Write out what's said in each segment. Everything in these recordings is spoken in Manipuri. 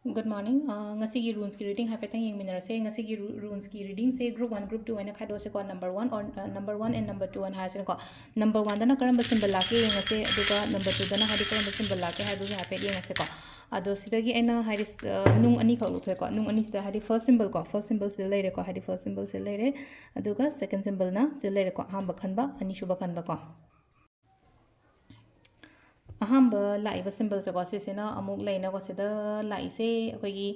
Good morning. Ngasigi runes ki reading haipetang yeng minarase ngasigi runes ki reading se group 1 group 2 aina khaido se ko number 1 or number 1 and number 2 and ha se ko number 1 dana karamba symbol lake yengase aduga number 2 dana hadi karamba symbol lake haidu haipet yengase ko ado sidagi aina hadi nung ani khau lu ko nung ani sida hadi first symbol se leire ko hadi first symbol se leire aduga second symbol na se leire ko hamba khanba ani shuba khanba ko ꯑꯍꯥꯟꯕ ꯂꯥꯛꯏꯕ ꯁꯤꯝꯕꯜꯁꯦꯀꯣ ꯁꯤꯁꯤꯅ ꯑꯃꯨꯛ ꯂꯩꯅꯀꯣ ꯁꯤꯗ ꯂꯥꯛꯏꯁꯦ ꯑꯩꯈꯣꯏꯒꯤ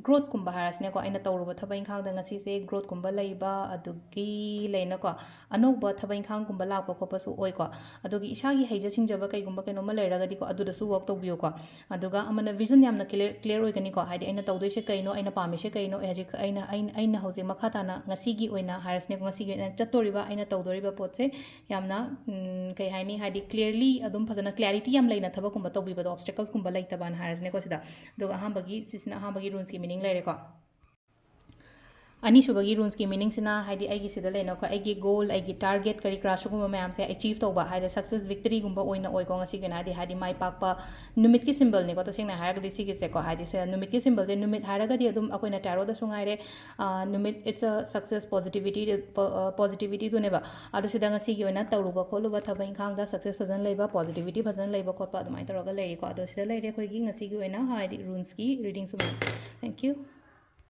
ꯒ꯭ꯔꯣꯠꯀꯨꯝꯕ ꯍꯥꯏꯔꯁꯤꯅꯦꯀꯣ ꯑꯩꯅ ꯇꯧꯔꯨꯕ ꯊꯕꯛ ꯏꯪꯈꯥꯡꯗ ꯉꯁꯤꯁꯦ ꯒ꯭ꯔꯣꯠꯀꯨꯝꯕ ꯂꯩꯕ ꯑꯗꯨꯒꯤ ꯂꯩꯅꯀꯣ ꯑꯅꯧꯕ ꯊꯕꯛ ꯏꯪꯈꯥꯡꯒꯨꯝꯕ ꯂꯥꯛꯄ ꯈꯣꯠꯄꯁꯨ ꯑꯣꯏꯀꯣ ꯑꯗꯨꯒꯤ ꯏꯁꯥꯒꯤ ꯍꯩꯖ ꯁꯤꯡꯖꯕ ꯀꯩꯒꯨꯝꯕ ꯀꯩꯅꯣꯝꯃ ꯂꯩꯔꯒꯗꯤꯀꯣ ꯑꯗꯨꯗꯁꯨ ꯋꯔꯛ ꯇꯧꯕꯤꯌꯨꯀꯣ ꯑꯗꯨꯒ ꯑꯃꯅ ꯚꯤꯖꯟ ꯌꯥꯝꯅ ꯀ꯭ꯂꯤꯌꯔ ꯑꯣꯏꯒꯅꯤꯀꯣ ꯍꯥꯏꯗꯤ ꯑꯩꯅ ꯇꯧꯗꯣꯏꯁꯦ ꯀꯩꯅꯣ ꯑꯩꯅ ꯄꯥꯝꯃꯤꯁꯦ ꯀꯩꯅꯣ ꯍꯧꯖꯤꯛ ꯑꯩꯅ ꯍꯧꯖꯤꯛ ꯃꯈꯥ ꯇꯥꯅ ꯉꯁꯤꯒꯤ ꯑꯣꯏꯅ ꯍꯥꯏꯔꯁꯤꯅꯦꯀꯣ ꯉꯁꯤꯒꯤ ꯑꯣꯏꯅ ꯆꯠꯇꯣꯔꯤꯕ ꯑꯩꯅ ꯇꯧꯗꯣꯔꯤꯕ ꯄꯣꯠꯁꯦ ꯌꯥꯝꯅ ꯀꯩ ꯍꯥꯏꯅꯤ ꯍꯥꯏꯗꯤ ꯀ꯭ꯂꯤꯌꯔꯂꯤ ꯑꯗꯨꯝ ꯐꯖꯅ ꯀ꯭ꯂꯦꯔꯤꯇꯤ ꯌꯥꯝ ꯂꯩꯅ ꯊꯕꯛꯀꯨꯝꯕ ꯇꯧꯕꯤꯕꯗꯣ ꯑꯣꯕꯁꯇꯦꯀꯜꯁꯀꯨꯝꯕ ꯂꯩꯇꯕꯅ ꯍꯥꯏꯔꯁꯤꯅꯦꯀꯣ ꯁꯤꯗ ꯑꯗꯨꯒ ꯑꯍꯥꯟꯕꯒꯤ ꯁꯤꯁꯤꯅ ꯑꯍꯥꯟꯕꯒꯤ ꯔꯨꯟꯁꯀꯤ ꯃꯤꯅꯤꯡ ꯂꯩꯔꯦꯀꯣ ꯑꯅꯤꯁꯨꯕꯒꯤ ꯔꯨꯟꯁꯀꯤ ꯃꯤꯅꯤꯡꯁꯤꯅ ꯍꯥꯏꯗꯤ ꯑꯩꯒꯤ ꯁꯤꯗ ꯂꯩꯅꯀꯣ ꯑꯩꯒꯤ ꯒꯣꯜ ꯑꯩꯒꯤ ꯇꯥꯔꯒꯦꯠ ꯀꯔꯤ ꯀꯔꯥ ꯁꯤꯒꯨꯝꯕ ꯃꯌꯥꯝꯁꯦ ꯑꯦꯆꯤቭ ꯇꯧꯕ ꯍꯥꯏꯗꯤ ꯁꯛꯁꯦꯁ ꯚꯤꯛꯇꯔꯤꯒꯨꯝꯕ ꯑꯣꯏꯅ ꯑꯣꯏꯀꯣ ꯉꯁꯤꯒꯤ ꯑꯣꯏꯅ ꯍꯥꯏꯗꯤ ꯃꯥꯏ ꯄꯥꯛꯄ ꯅꯨꯃꯤꯠꯀꯤ ꯁꯤꯝꯕꯜꯅꯤꯀꯣ ꯇꯁꯦꯡꯅ ꯍꯥꯏꯔꯒꯗꯤ ꯁꯤꯒꯤꯁꯦꯀꯣ ꯍꯥꯏꯗꯤ ꯁꯦ ꯅꯨꯃꯤꯠꯀꯤ ꯁꯤꯝꯕꯜꯁꯦ ꯅꯨꯃꯤꯠ ꯍꯥꯏꯔꯒꯗꯤ ꯑꯗꯨꯝ ꯑꯩꯈꯣꯏꯅ ꯇꯦꯔꯣꯗꯁꯨ ꯉꯥꯏꯔꯦ ꯅꯨꯃꯤꯠ ꯏꯠꯁ ꯑ ꯁꯛꯁꯦꯁ ꯄꯣꯖꯤꯇꯤꯚꯤꯇꯤꯗꯨꯅꯦꯕ ꯑꯗꯣ ꯁꯤꯗ ꯉꯁꯤꯒꯤ ꯑꯣꯏꯅ ꯇꯧꯔꯨꯕ ꯈꯣꯠꯂꯨꯕ ꯊꯕꯛ ꯏꯪꯈꯥꯡꯗ ꯁꯛꯁꯦꯁ ꯐꯖꯅ ꯂꯩꯕ ꯄꯣꯖꯤꯇꯤꯚꯤꯇꯤ ꯐꯖꯅ ꯂꯩꯕ ꯈꯣꯠꯄ ꯑꯗꯨꯃꯥꯏꯅ ꯇꯧꯔꯒ ꯂꯩꯔꯤꯀꯣ ꯑꯗꯣ ꯁꯤꯗ ꯂꯩꯔꯦ ꯑꯩꯈꯣꯏꯒꯤ ꯉꯁꯤꯒꯤ ꯑꯣꯏꯅ ꯍꯥꯏꯗꯤ ꯔꯨꯟꯁꯀꯤ ꯔꯤꯗꯤꯡꯁꯨ ꯊꯦꯡꯛ ꯌꯨ